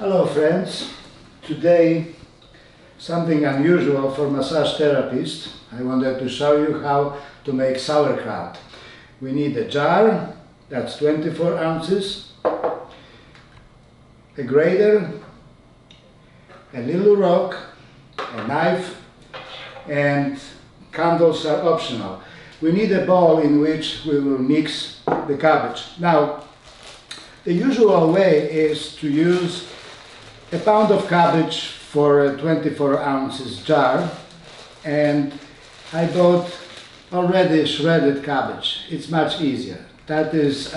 Hello friends, today something unusual for massage therapist. I wanted to show you how to make sauerkraut. We need a jar, that's 24 ounces, a grater, a little rock, a knife, and candles are optional. We need a bowl in which we will mix the cabbage. Now, the usual way is to use a pound of cabbage for a 24 ounces jar, and I bought already shredded cabbage. It's much easier. That is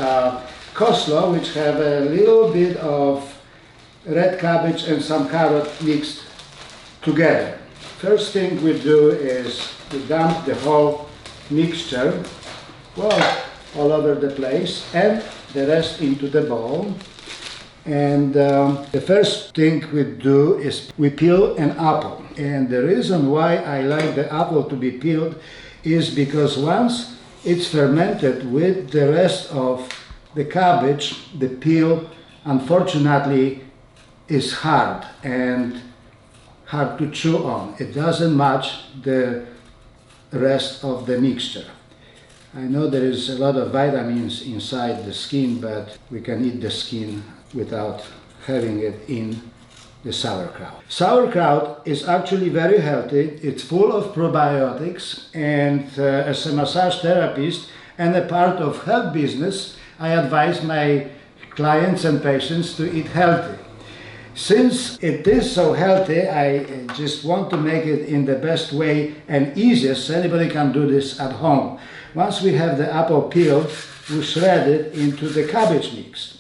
coleslaw, which have a little bit of red cabbage and some carrot mixed together. First thing we do is to dump the whole mixture, well, all over the place, and the rest into the bowl. And the first thing we do is we peel an apple. And the reason why I like the apple to be peeled is because once it's fermented with the rest of the cabbage, the peel unfortunately is hard and hard to chew on. It doesn't match the rest of the mixture. I know there is a lot of vitamins inside the skin, but we can eat the skin without having it in the sauerkraut. Sauerkraut is actually very healthy. It's full of probiotics, and as a massage therapist and a part of health business, I advise my clients and patients to eat healthy. Since it is so healthy, I just want to make it in the best way and easiest. Anybody can do this at home. Once we have the apple peeled, we shred it into the cabbage mix.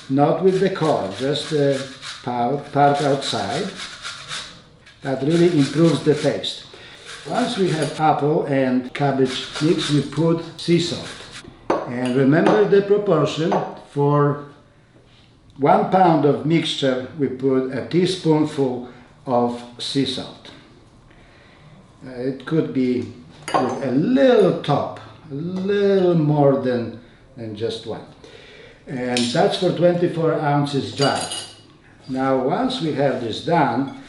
Not with the core, just the part outside. That really improves the taste. Once we have apple and cabbage mix, we put sea salt. And remember the proportion. For 1 pound of mixture, we put a teaspoonful of sea salt. It could be with a little top, a little more than just one. And that's for 24 ounces jar. Now, once we have this done,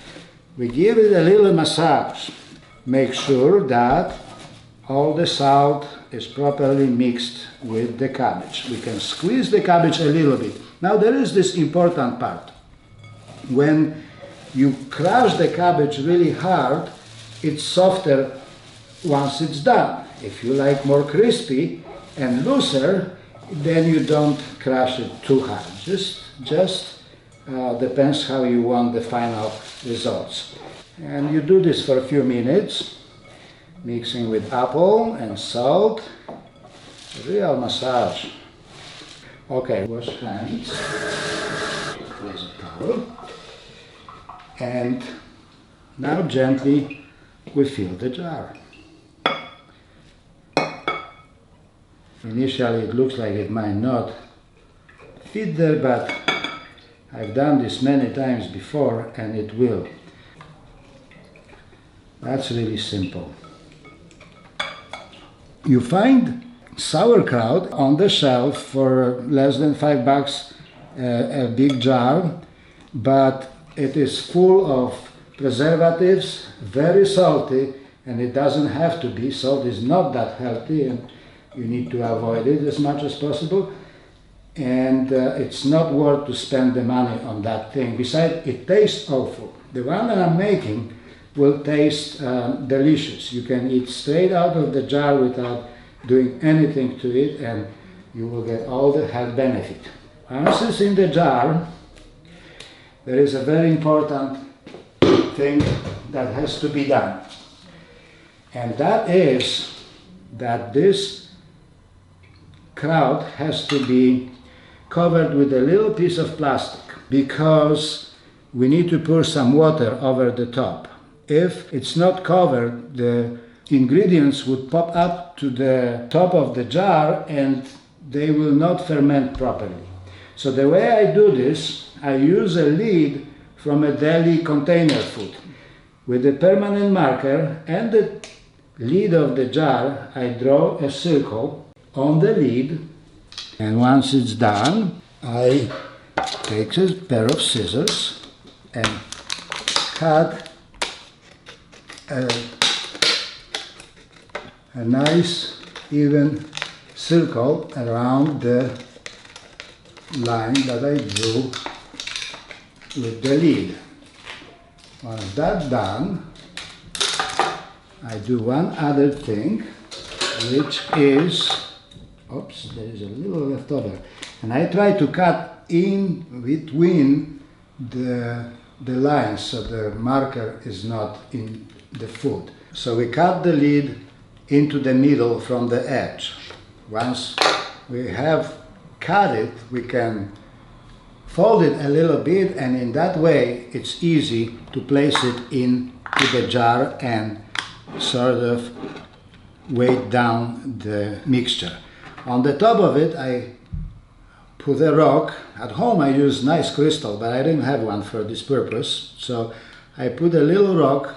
we give it a little massage. Make sure that all the salt is properly mixed with the cabbage. We can squeeze the cabbage a little bit. Now, there is this important part. When you crush the cabbage really hard, it's softer once it's done. If you like more crispy and looser, then you don't crush it too hard. Just depends how you want the final results. And you do this for a few minutes, mixing with apple and salt. Real massage. Okay, wash hands with a towel. And now gently we fill the jar. Initially it looks like it might not fit there, but I've done this many times before and it will. That's really simple. You find sauerkraut on the shelf for less than $5 a big jar, but it is full of preservatives, very salty, and it doesn't have to be. Salt is not that healthy, and you need to avoid it as much as possible, and it's not worth to spend the money on that thing. Besides, it tastes awful. The one that I'm making will taste delicious. You can eat straight out of the jar without doing anything to it, and you will get all the health benefit. Once it's in the jar, there is a very important thing that has to be done, and that is that this kraut has to be covered with a little piece of plastic, because we need to pour some water over the top. If it's not covered, the ingredients would pop up to the top of the jar and they will not ferment properly. So the way I do this, I use a lid from a deli container food. With a permanent marker and the lid of the jar, I draw a circle on the lid, and once it's done, I takes a pair of scissors and cut a nice even circle around the line that I drew with the lid. Once that's done, I do one other thing, which is, oops, there is a little left over, and I try to cut in between the lines so the marker is not in the food. So we cut the lid into the middle from the edge. Once we have cut it, we can fold it a little bit, and in that way it's easy to place it into the jar and sort of weight down the mixture. On the top of it I put a rock. At home I use nice crystal, but I didn't have one for this purpose, so I put a little rock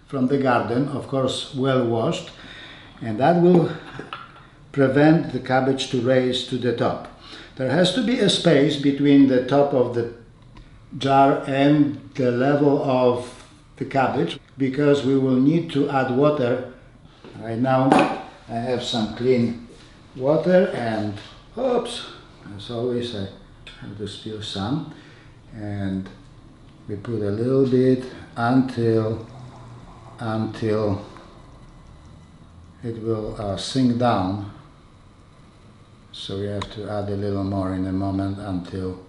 from the garden, of course well washed, and that will prevent the cabbage to raise to the top. There has to be a space between the top of the jar and the level of the cabbage, because we will need to add water. Right now I have some clean water, and oops, as always I have to spill some, and we put a little bit until it will sink down. So we have to add a little more in a moment until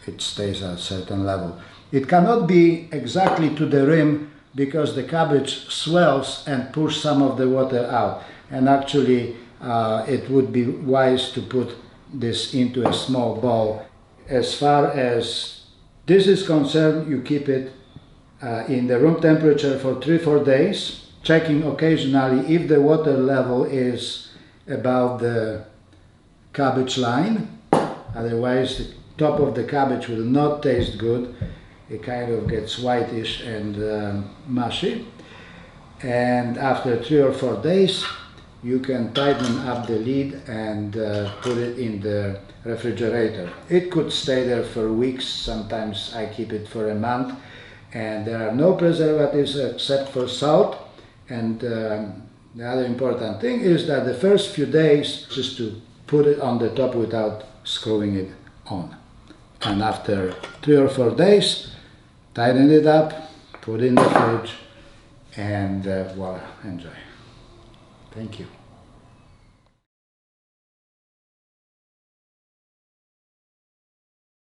it stays at a certain level. It cannot be exactly to the rim, because the cabbage swells and pushes some of the water out, and actually it would be wise to put this into a small bowl. As far as this is concerned, you keep it in the room temperature for 3-4 days, checking occasionally if the water level is above the cabbage line. Otherwise the top of the cabbage will not taste good. It kind of gets whitish and mushy. And after 3 or 4 days you can tighten up the lid and put it in the refrigerator. It could stay there for weeks. Sometimes I keep it for a month, and there are no preservatives except for salt. And the other important thing is that the first few days just to put it on the top without screwing it on, and after 3 or 4 days tighten it up, put it in the fridge, and voila, enjoy. Thank you.